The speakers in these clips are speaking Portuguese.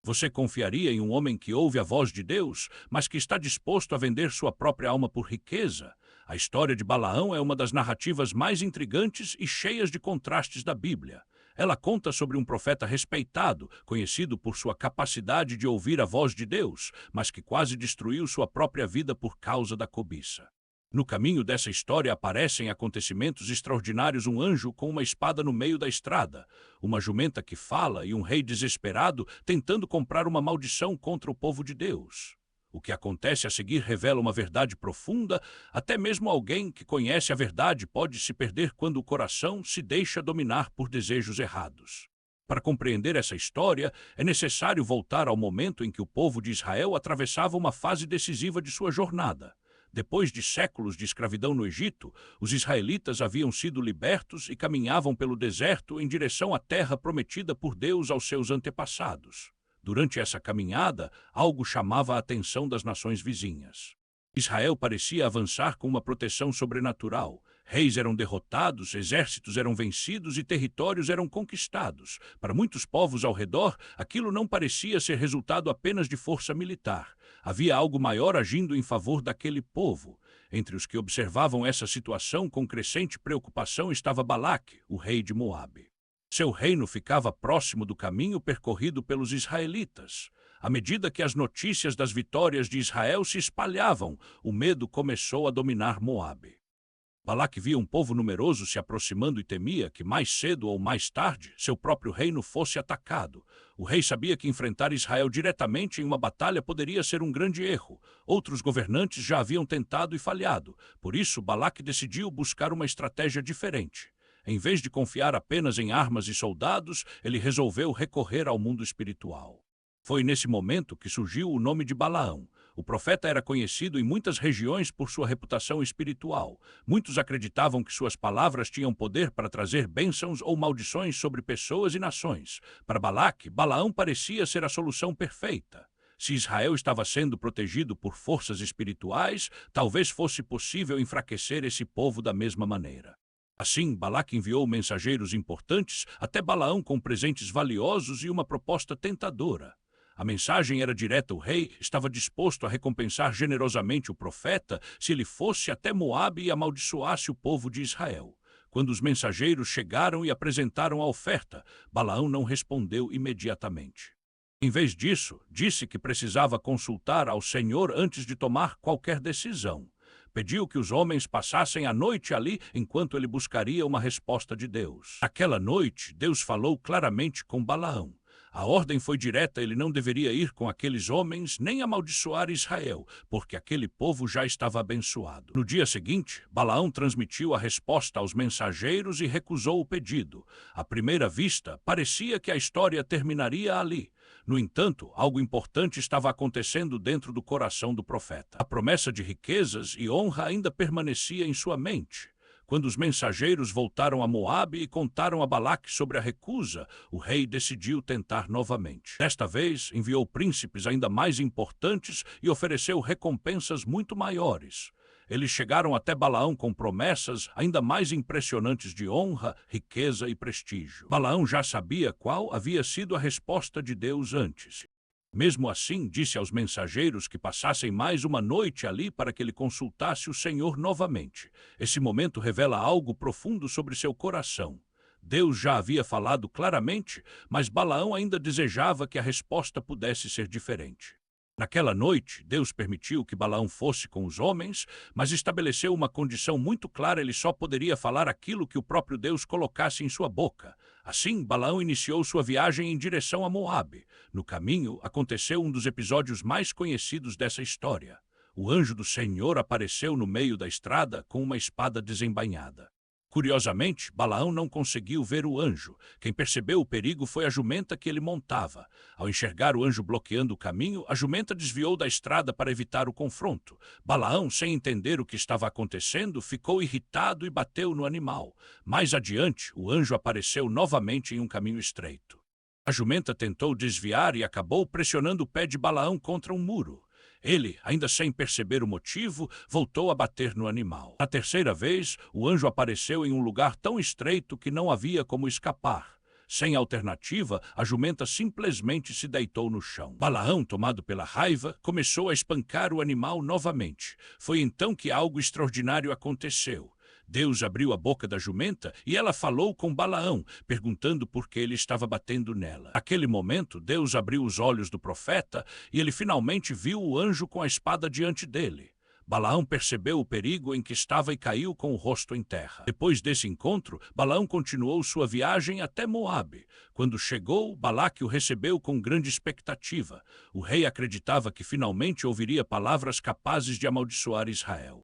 Você confiaria em um homem que ouve a voz de Deus, mas que está disposto a vender sua própria alma por riqueza? A história de Balaão é uma das narrativas mais intrigantes e cheias de contrastes da Bíblia. Ela conta sobre um profeta respeitado, conhecido por sua capacidade de ouvir a voz de Deus, mas que quase destruiu sua própria vida por causa da cobiça. No caminho dessa história aparecem acontecimentos extraordinários: um anjo com uma espada no meio da estrada, uma jumenta que fala e um rei desesperado tentando comprar uma maldição contra o povo de Deus. O que acontece a seguir revela uma verdade profunda: até mesmo alguém que conhece a verdade pode se perder quando o coração se deixa dominar por desejos errados. Para compreender essa história, é necessário voltar ao momento em que o povo de Israel atravessava uma fase decisiva de sua jornada. Depois de séculos de escravidão no Egito, os israelitas haviam sido libertos e caminhavam pelo deserto em direção à terra prometida por Deus aos seus antepassados. Durante essa caminhada, algo chamava a atenção das nações vizinhas. Israel parecia avançar com uma proteção sobrenatural. Reis eram derrotados, exércitos eram vencidos e territórios eram conquistados. Para muitos povos ao redor, aquilo não parecia ser resultado apenas de força militar. Havia algo maior agindo em favor daquele povo. Entre os que observavam essa situação com crescente preocupação estava Balaque, o rei de Moabe. Seu reino ficava próximo do caminho percorrido pelos israelitas. À medida que as notícias das vitórias de Israel se espalhavam, o medo começou a dominar Moabe. Balaque via um povo numeroso se aproximando e temia que mais cedo ou mais tarde seu próprio reino fosse atacado. O rei sabia que enfrentar Israel diretamente em uma batalha poderia ser um grande erro. Outros governantes já haviam tentado e falhado. Por isso, Balaque decidiu buscar uma estratégia diferente. Em vez de confiar apenas em armas e soldados, ele resolveu recorrer ao mundo espiritual. Foi nesse momento que surgiu o nome de Balaão. O profeta era conhecido em muitas regiões por sua reputação espiritual. Muitos acreditavam que suas palavras tinham poder para trazer bênçãos ou maldições sobre pessoas e nações. Para Balaque, Balaão parecia ser a solução perfeita. Se Israel estava sendo protegido por forças espirituais, talvez fosse possível enfraquecer esse povo da mesma maneira. Assim, Balaque enviou mensageiros importantes até Balaão com presentes valiosos e uma proposta tentadora. A mensagem era direta: o rei estava disposto a recompensar generosamente o profeta se ele fosse até Moabe e amaldiçoasse o povo de Israel. Quando os mensageiros chegaram e apresentaram a oferta, Balaão não respondeu imediatamente. Em vez disso, disse que precisava consultar ao Senhor antes de tomar qualquer decisão. Pediu que os homens passassem a noite ali enquanto ele buscaria uma resposta de Deus. Naquela noite, Deus falou claramente com Balaão. A ordem foi direta: ele não deveria ir com aqueles homens nem amaldiçoar Israel, porque aquele povo já estava abençoado. No dia seguinte, Balaão transmitiu a resposta aos mensageiros e recusou o pedido. À primeira vista, parecia que a história terminaria ali. No entanto, algo importante estava acontecendo dentro do coração do profeta. A promessa de riquezas e honra ainda permanecia em sua mente. Quando os mensageiros voltaram a Moabe e contaram a Balaque sobre a recusa, o rei decidiu tentar novamente. Desta vez, enviou príncipes ainda mais importantes e ofereceu recompensas muito maiores. Eles chegaram até Balaão com promessas ainda mais impressionantes de honra, riqueza e prestígio. Balaão já sabia qual havia sido a resposta de Deus antes. Mesmo assim, disse aos mensageiros que passassem mais uma noite ali para que ele consultasse o Senhor novamente. Esse momento revela algo profundo sobre seu coração. Deus já havia falado claramente, mas Balaão ainda desejava que a resposta pudesse ser diferente. Naquela noite, Deus permitiu que Balaão fosse com os homens, mas estabeleceu uma condição muito clara: ele só poderia falar aquilo que o próprio Deus colocasse em sua boca. Assim, Balaão iniciou sua viagem em direção a Moabe. No caminho, aconteceu um dos episódios mais conhecidos dessa história. O anjo do Senhor apareceu no meio da estrada com uma espada desembainhada. Curiosamente, Balaão não conseguiu ver o anjo. Quem percebeu o perigo foi a jumenta que ele montava. Ao enxergar o anjo bloqueando o caminho, a jumenta desviou da estrada para evitar o confronto. Balaão, sem entender o que estava acontecendo, ficou irritado e bateu no animal. Mais adiante, o anjo apareceu novamente em um caminho estreito. A jumenta tentou desviar e acabou pressionando o pé de Balaão contra um muro. Ele, ainda sem perceber o motivo, voltou a bater no animal. Na terceira vez, o anjo apareceu em um lugar tão estreito que não havia como escapar. Sem alternativa, a jumenta simplesmente se deitou no chão. Balaão, tomado pela raiva, começou a espancar o animal novamente. Foi então que algo extraordinário aconteceu. Deus abriu a boca da jumenta e ela falou com Balaão, perguntando por que ele estava batendo nela. Naquele momento, Deus abriu os olhos do profeta e ele finalmente viu o anjo com a espada diante dele. Balaão percebeu o perigo em que estava e caiu com o rosto em terra. Depois desse encontro, Balaão continuou sua viagem até Moabe. Quando chegou, Balaque o recebeu com grande expectativa. O rei acreditava que finalmente ouviria palavras capazes de amaldiçoar Israel.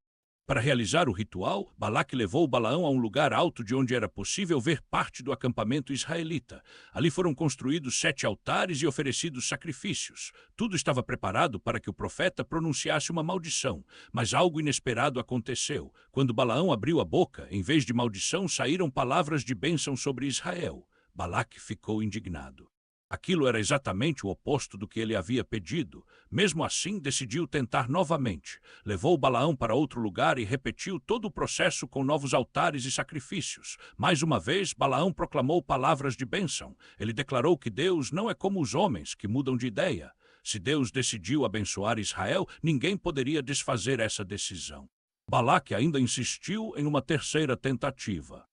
Para realizar o ritual, Balaque levou Balaão a um lugar alto de onde era possível ver parte do acampamento israelita. Ali foram construídos 7 altares e oferecidos sacrifícios. Tudo estava preparado para que o profeta pronunciasse uma maldição, mas algo inesperado aconteceu. Quando Balaão abriu a boca, em vez de maldição, saíram palavras de bênção sobre Israel. Balaque ficou indignado. Aquilo era exatamente o oposto do que ele havia pedido. Mesmo assim, decidiu tentar novamente. Levou Balaão para outro lugar e repetiu todo o processo com novos altares e sacrifícios. Mais uma vez, Balaão proclamou palavras de bênção. Ele declarou que Deus não é como os homens, que mudam de ideia. Se Deus decidiu abençoar Israel, ninguém poderia desfazer essa decisão. Balaque ainda insistiu em uma terceira tentativa.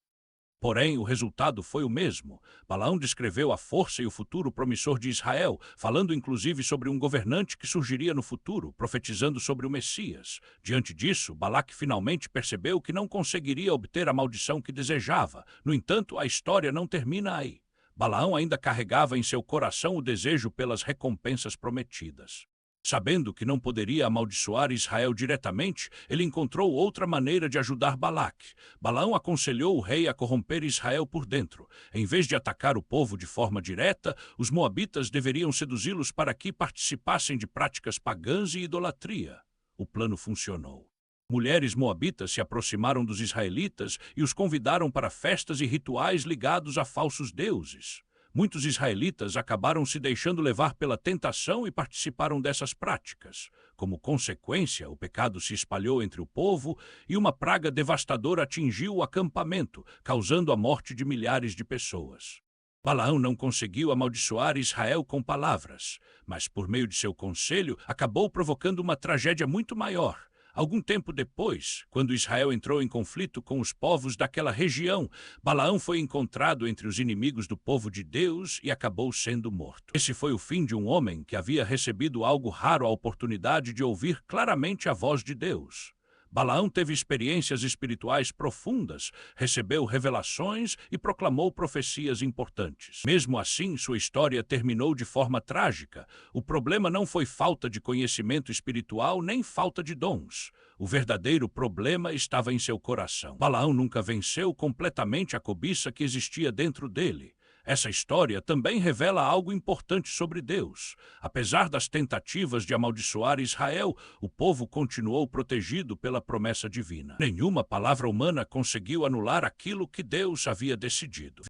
Porém, o resultado foi o mesmo. Balaão descreveu a força e o futuro promissor de Israel, falando inclusive sobre um governante que surgiria no futuro, profetizando sobre o Messias. Diante disso, Balaque finalmente percebeu que não conseguiria obter a maldição que desejava. No entanto, a história não termina aí. Balaão ainda carregava em seu coração o desejo pelas recompensas prometidas. Sabendo que não poderia amaldiçoar Israel diretamente, ele encontrou outra maneira de ajudar Balaque. Balaão aconselhou o rei a corromper Israel por dentro. Em vez de atacar o povo de forma direta, os moabitas deveriam seduzi-los para que participassem de práticas pagãs e idolatria. O plano funcionou. Mulheres moabitas se aproximaram dos israelitas e os convidaram para festas e rituais ligados a falsos deuses. Muitos israelitas acabaram se deixando levar pela tentação e participaram dessas práticas. Como consequência, o pecado se espalhou entre o povo e uma praga devastadora atingiu o acampamento, causando a morte de milhares de pessoas. Balaão não conseguiu amaldiçoar Israel com palavras, mas por meio de seu conselho acabou provocando uma tragédia muito maior. Algum tempo depois, quando Israel entrou em conflito com os povos daquela região, Balaão foi encontrado entre os inimigos do povo de Deus e acabou sendo morto. Esse foi o fim de um homem que havia recebido algo raro, a oportunidade de ouvir claramente a voz de Deus. Balaão teve experiências espirituais profundas, recebeu revelações e proclamou profecias importantes. Mesmo assim, sua história terminou de forma trágica. O problema não foi falta de conhecimento espiritual nem falta de dons. O verdadeiro problema estava em seu coração. Balaão nunca venceu completamente a cobiça que existia dentro dele. Essa história também revela algo importante sobre Deus. Apesar das tentativas de amaldiçoar Israel, o povo continuou protegido pela promessa divina. Nenhuma palavra humana conseguiu anular aquilo que Deus havia decidido.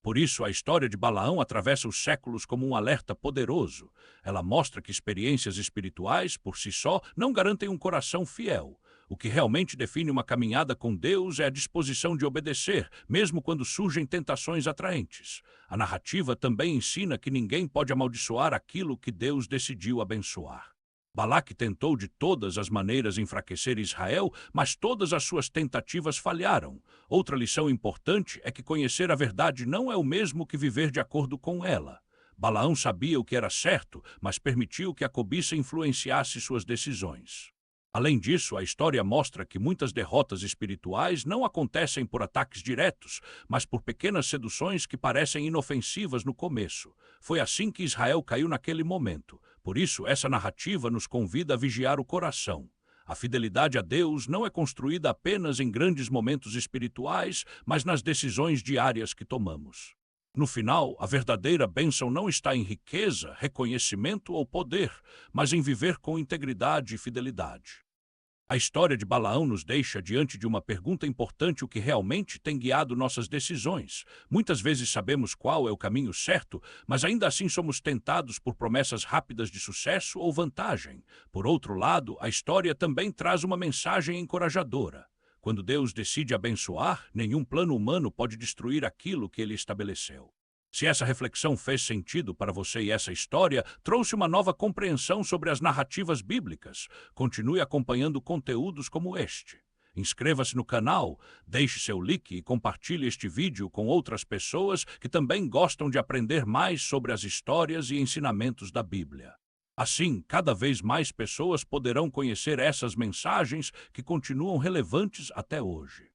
Por isso, a história de Balaão atravessa os séculos como um alerta poderoso. Ela mostra que experiências espirituais, por si só, não garantem um coração fiel. O que realmente define uma caminhada com Deus é a disposição de obedecer, mesmo quando surgem tentações atraentes. A narrativa também ensina que ninguém pode amaldiçoar aquilo que Deus decidiu abençoar. Balaque tentou de todas as maneiras enfraquecer Israel, mas todas as suas tentativas falharam. Outra lição importante é que conhecer a verdade não é o mesmo que viver de acordo com ela. Balaão sabia o que era certo, mas permitiu que a cobiça influenciasse suas decisões. Além disso, a história mostra que muitas derrotas espirituais não acontecem por ataques diretos, mas por pequenas seduções que parecem inofensivas no começo. Foi assim que Israel caiu naquele momento. Por isso, essa narrativa nos convida a vigiar o coração. A fidelidade a Deus não é construída apenas em grandes momentos espirituais, mas nas decisões diárias que tomamos. No final, a verdadeira bênção não está em riqueza, reconhecimento ou poder, mas em viver com integridade e fidelidade. A história de Balaão nos deixa diante de uma pergunta importante: o que realmente tem guiado nossas decisões. Muitas vezes sabemos qual é o caminho certo, mas ainda assim somos tentados por promessas rápidas de sucesso ou vantagem. Por outro lado, a história também traz uma mensagem encorajadora. Quando Deus decide abençoar, nenhum plano humano pode destruir aquilo que ele estabeleceu. Se essa reflexão fez sentido para você e essa história trouxe uma nova compreensão sobre as narrativas bíblicas, continue acompanhando conteúdos como este. Inscreva-se no canal, deixe seu like e compartilhe este vídeo com outras pessoas que também gostam de aprender mais sobre as histórias e ensinamentos da Bíblia. Assim, cada vez mais pessoas poderão conhecer essas mensagens que continuam relevantes até hoje.